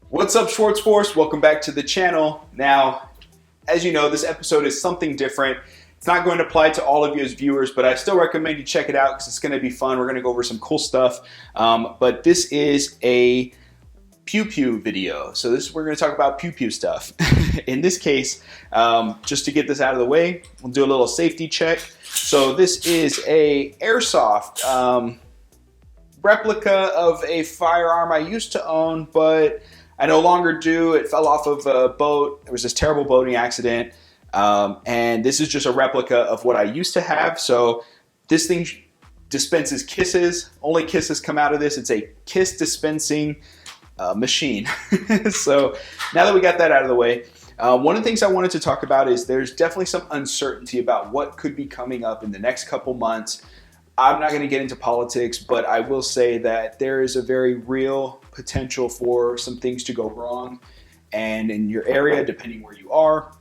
What's up, Schwartz Force? Welcome back to the channel. Now, as you know, this episode is something different. It's not going to apply to all of you as viewers, but I still recommend you check it out because it's going to be fun. We're going to go over some cool stuff. But this is a pew pew video. So we're going to talk about pew pew stuff. In this case, just to get this out of the way, we'll do a little safety check. So this is a airsoft replica of a firearm I used to own, but I no longer do. It fell off of a boat. There was this terrible boating accident. And this is just a replica of what I used to have. So this thing dispenses kisses. Only kisses come out of this. It's a kiss dispensing machine. So now that we got that out of the way, one of the things I wanted to talk about is there's definitely some uncertainty about what could be coming up in the next couple months. I'm not going to get into politics, but I will say that there is a very real potential for some things to go wrong. And in your area, depending where you are,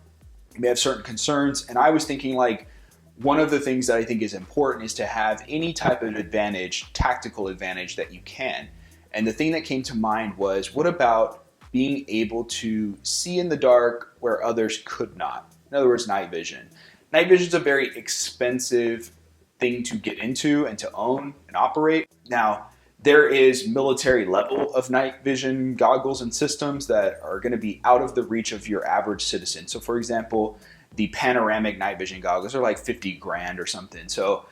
you may have certain concerns. And I was thinking, like, one of the things that I think is important is to have any type of advantage, tactical advantage that you can. And the thing that came to mind was, what about being able to see in the dark where others could not? In other words, night vision. Night vision is a very expensive thing to get into and to own and operate. Now, there is military level of night vision goggles and systems that are going to be out of the reach of your average citizen. So for example, the panoramic night vision goggles are like 50 grand or something. So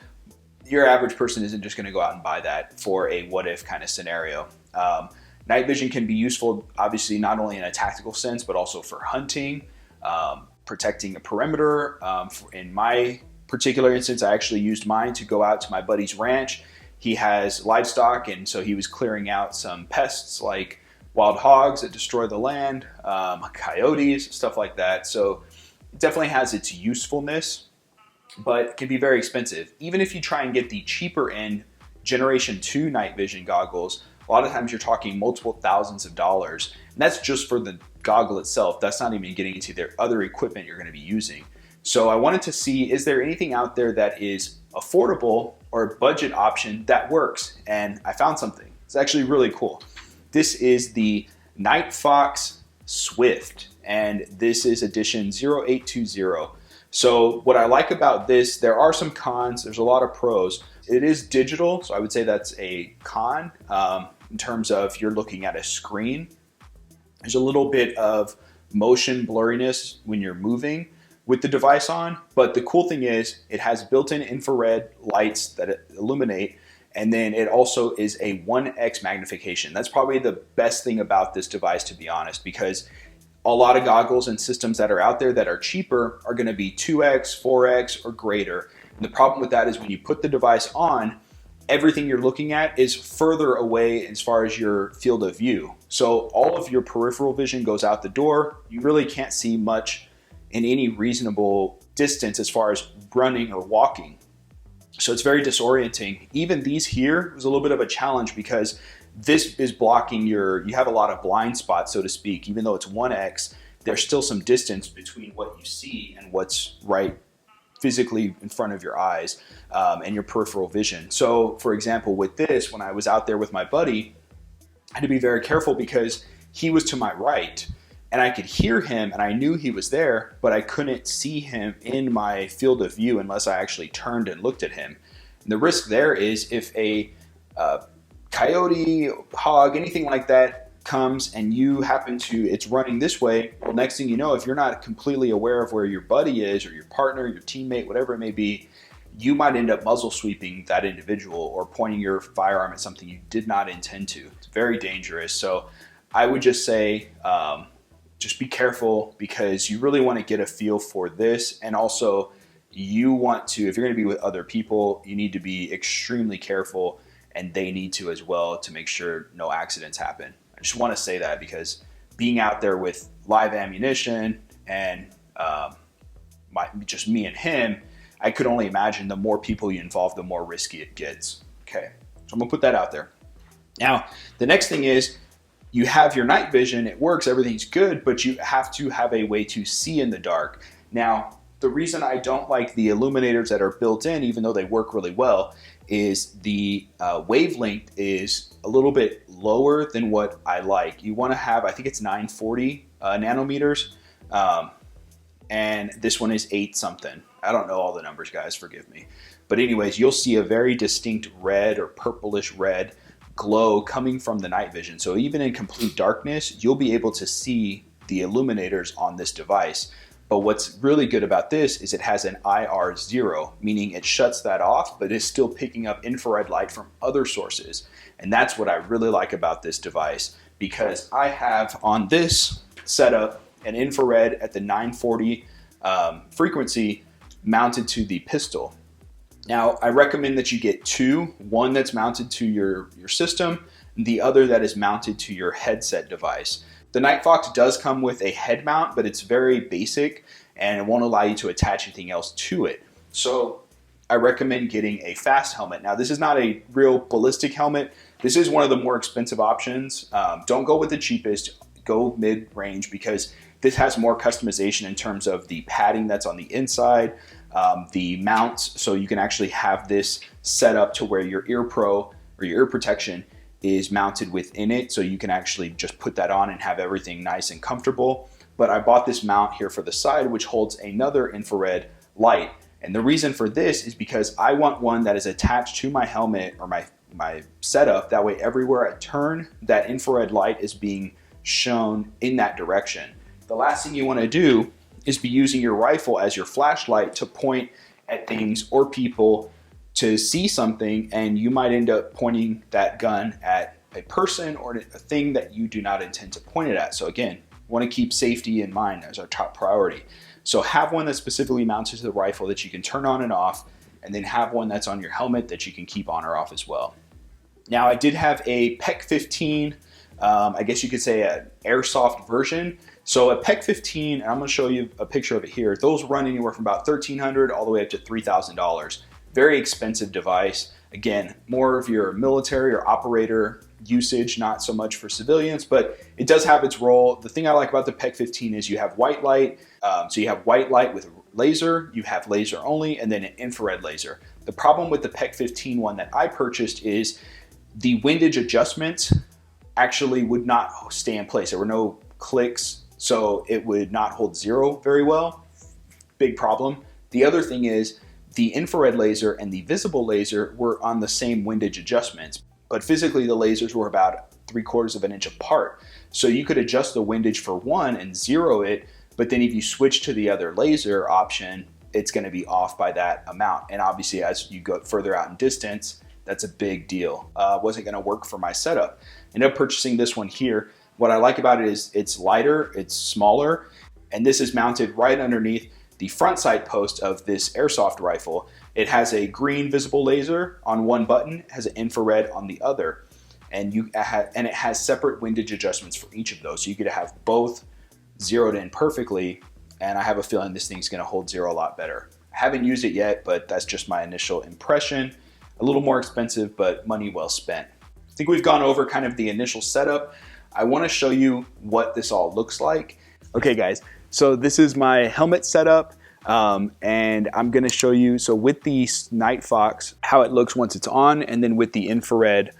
your average person isn't just going to go out and buy that for a what if kind of scenario. Night vision can be useful, obviously, not only in a tactical sense, but also for hunting, protecting a perimeter. In my particular instance, I actually used mine to go out to my buddy's ranch. He has livestock, and so he was clearing out some pests like wild hogs that destroy the land, coyotes, stuff like that. So it definitely has its usefulness, but can be very expensive. Even if you try and get the cheaper end Generation 2 night vision goggles, a lot of times you're talking multiple thousands of dollars. And that's just for the goggle itself. That's not even getting into their other equipment you're going to be using. So I wanted to see, is there anything out there that is affordable or a budget option that works? And I found something. It's actually really cool. This is the Nightfox Swift, and this is edition 0820. So what I like about this, there are some cons, there's a lot of pros. It is digital, so I would say that's a con in terms of you're looking at a screen. There's a little bit of motion blurriness when you're moving with the device on, but the cool thing is it has built-in infrared lights that illuminate, and then it also is a 1x magnification. That's probably the best thing about this device, to be honest, because a lot of goggles and systems that are out there that are cheaper are going to be 2x, 4x, or greater. And the problem with that is when you put the device on, everything you're looking at is further away as far as your field of view. So all of your peripheral vision goes out the door. You really can't see much in any reasonable distance as far as running or walking. So it's very disorienting. Even these here was a little bit of a challenge because this is blocking you have a lot of blind spots, so to speak. Even though it's 1x, there's still some distance between what you see and what's right physically in front of your eyes and your peripheral vision. So for example, with this, when I was out there with my buddy, I had to be very careful because he was to my right. And I could hear him and I knew he was there, but I couldn't see him in my field of view unless I actually turned and looked at him. And the risk there is if a coyote, hog, anything like that comes and you happen to, it's running this way, well, next thing you know, if you're not completely aware of where your buddy is or your partner, your teammate, whatever it may be, you might end up muzzle sweeping that individual or pointing your firearm at something you did not intend to. It's very dangerous. So I would just say, just be careful because you really want to get a feel for this. And also you want to, if you're going to be with other people, you need to be extremely careful and they need to as well to make sure no accidents happen. I just want to say that because being out there with live ammunition and just me and him, I could only imagine the more people you involve, the more risky it gets. Okay, so I'm gonna put that out there. Now, the next thing is, you have your night vision, it works, everything's good, but you have to have a way to see in the dark. Now, the reason I don't like the illuminators that are built in, even though they work really well, is the wavelength is a little bit lower than what I like. You want to have, I think it's 940 nanometers, and this one is 8 something. I don't know all the numbers, guys, forgive me. But anyways, you'll see a very distinct red or purplish red glow coming from the night vision. So even in complete darkness, you'll be able to see the illuminators on this device. But what's really good about this is it has an IR0, meaning it shuts that off, but is still picking up infrared light from other sources. And that's what I really like about this device, because I have on this setup an infrared at the 940 frequency mounted to the pistol. Now, I recommend that you get 2, one that's mounted to your system, and the other that is mounted to your headset device. The Nightfox does come with a head mount, but it's very basic and it won't allow you to attach anything else to it. So I recommend getting a fast helmet. Now, this is not a real ballistic helmet. This is one of the more expensive options. Don't go with the cheapest, go mid-range, because this has more customization in terms of the padding that's on the inside, the mounts, so you can actually have this set up to where your ear pro or your ear protection is mounted within it, so you can actually just put that on and have everything nice and comfortable. But I bought this mount here for the side, which holds another infrared light. And the reason for this is because I want one that is attached to my helmet or my setup. That way, everywhere I turn, that infrared light is being shown in that direction. The last thing you want to do is be using your rifle as your flashlight to point at things or people to see something, and you might end up pointing that gun at a person or a thing that you do not intend to point it at. So again, want to keep safety in mind as our top priority. So have one that's specifically mounted to the rifle that you can turn on and off, and then have one that's on your helmet that you can keep on or off as well. Now, I did have a PEC 15, I guess you could say an airsoft version. So a PEC 15, and I'm going to show you a picture of it here, those run anywhere from about $1,300 all the way up to $3,000. Very expensive device. Again, more of your military or operator usage, not so much for civilians, but it does have its role. The thing I like about the PEC 15 is you have white light. So you have white light with laser, you have laser only, and then an infrared laser. The problem with the PEC 15 one that I purchased is the windage adjustments actually would not stay in place. There were no clicks, so it would not hold zero very well. Big problem. The other thing is the infrared laser and the visible laser were on the same windage adjustments, but physically the lasers were about 3/4 of an inch apart. So you could adjust the windage for one and zero it, but then if you switch to the other laser option, it's going to be off by that amount. And obviously as you go further out in distance, that's a big deal. Wasn't going to work for my setup. Ended up purchasing this one here. What I like about it is it's lighter, it's smaller, and this is mounted right underneath the front sight post of this airsoft rifle. It has a green visible laser on one button, has an infrared on the other, and it has separate windage adjustments for each of those. So you could have both zeroed in perfectly, and I have a feeling this thing's gonna hold zero a lot better. I haven't used it yet, but that's just my initial impression. A little more expensive, but money well spent. I think we've gone over kind of the initial setup. I wanna show you what this all looks like. Okay guys, so this is my helmet setup, and I'm gonna show you, so with the Nightfox, how it looks once it's on, and then with the infrared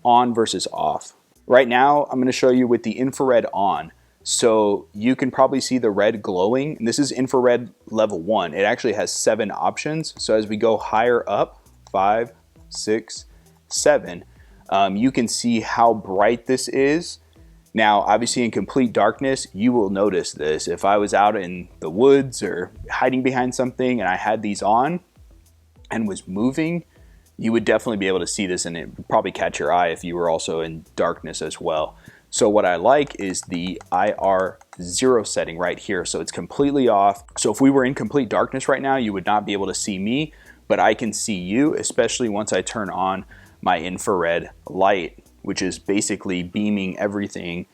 on versus off. Right now, I'm gonna show you with the infrared on. So you can probably see the red glowing, and this is infrared level 1. It actually has 7 options. So as we go higher up, 5, 6, 7, you can see how bright this is. Now, obviously in complete darkness, you will notice this. If I was out in the woods or hiding behind something and I had these on and was moving, you would definitely be able to see this, and it would probably catch your eye if you were also in darkness as well. So what I like is the IR0 setting right here. So it's completely off. So if we were in complete darkness right now, you would not be able to see me, but I can see you, especially once I turn on my infrared light, which is basically beaming everything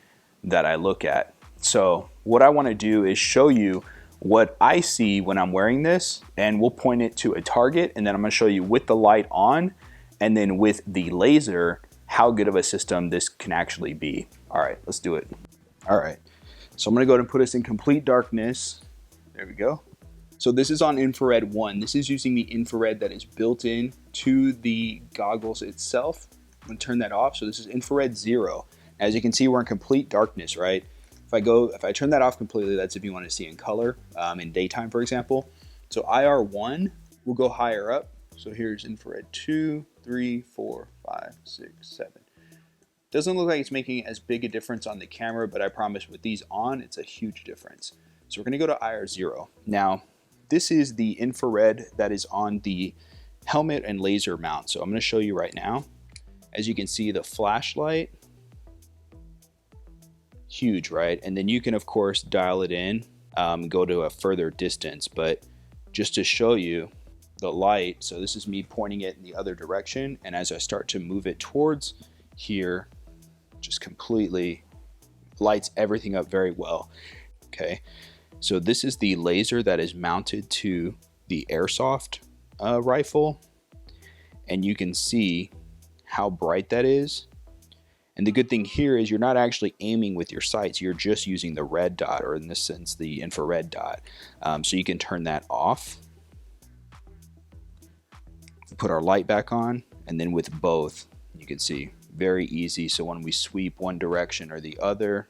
that I look at. So what I want to do is show you what I see when I'm wearing this, and we'll point it to a target, and then I'm going to show you with the light on and then with the laser how good of a system this can actually be. All right, let's do it. All right, so I'm going to go ahead and put us in complete darkness. There we go. So this is on infrared 1. This is using the infrared that is built in to the goggles itself. I'm going to turn that off. So this is infrared 0. As you can see, we're in complete darkness, right? If I turn that off completely, that's if you want to see in color, in daytime, for example. So IR 1 will go higher up. So here's infrared 2, 3, 4, 5, 6, 7. Doesn't look like it's making as big a difference on the camera, but I promise with these on, it's a huge difference. So we're going to go to IR 0. Now, this is the infrared that is on the helmet and laser mount. So I'm going to show you right now. As you can see, the flashlight, huge, right? And then you can, of course, dial it in, go to a further distance. But just to show you the light, so this is me pointing it in the other direction. And as I start to move it towards here, just completely lights everything up very well. Okay. So this is the laser that is mounted to the airsoft rifle, and you can see how bright that is. And the good thing here is you're not actually aiming with your sights, you're just using the red dot, or in this sense the infrared dot. So you can turn that off, put our light back on, and then with both you can see very easy. So when we sweep one direction or the other,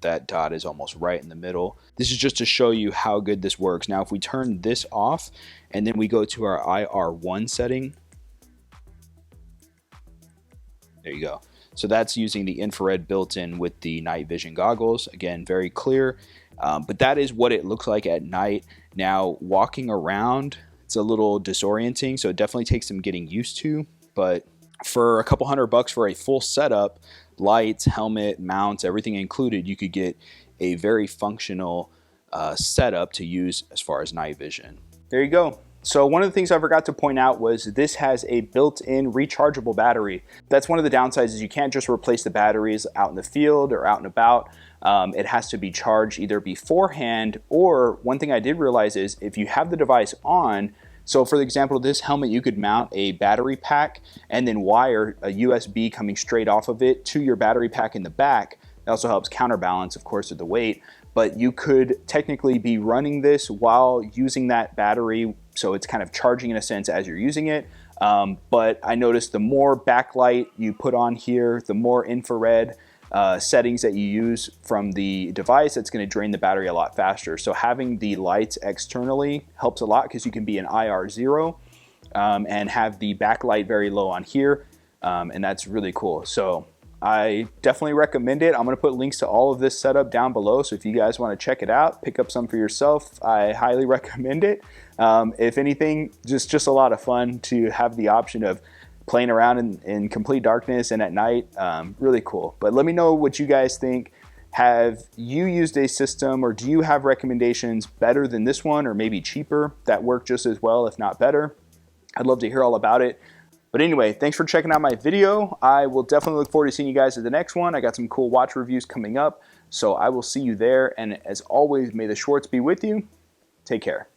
that dot is almost right in the middle. This is just to show you how good this works. Now, if we turn this off and then we go to our IR1 setting, there you go. So that's using the infrared built in with the night vision goggles. Again, very clear, but that is what it looks like at night. Now, walking around, it's a little disorienting, so it definitely takes some getting used to, but for a couple $100 for a full setup, lights, helmet, mounts, everything included, you could get a very functional setup to use as far as night vision. There you go. So one of the things I forgot to point out was this has a built-in rechargeable battery. That's one of the downsides, is you can't just replace the batteries out in the field or out and about. It has to be charged either beforehand, or one thing I did realize is if you have the device on, so for example, this helmet, you could mount a battery pack and then wire a USB coming straight off of it to your battery pack in the back. That also helps counterbalance, of course, with the weight, but you could technically be running this while using that battery. So it's kind of charging in a sense as you're using it. But I noticed the more backlight you put on here, the more infrared settings that you use from the device, that's going to drain the battery a lot faster. So having the lights externally helps a lot, because you can be in IR 0 and have the backlight very low on here, and that's really cool. So I definitely recommend it. I'm going to put links to all of this setup down below, so if you guys want to check it out, pick up some for yourself, I highly recommend it. If anything, just a lot of fun to have the option of playing around in complete darkness and at night. Really cool. But let me know what you guys think. Have you used a system, or do you have recommendations better than this one, or maybe cheaper, that work just as well, if not better? I'd love to hear all about it. But anyway, thanks for checking out my video. I will definitely look forward to seeing you guys at the next one. I got some cool watch reviews coming up, so I will see you there. And as always, may the Schwartz be with you. Take care.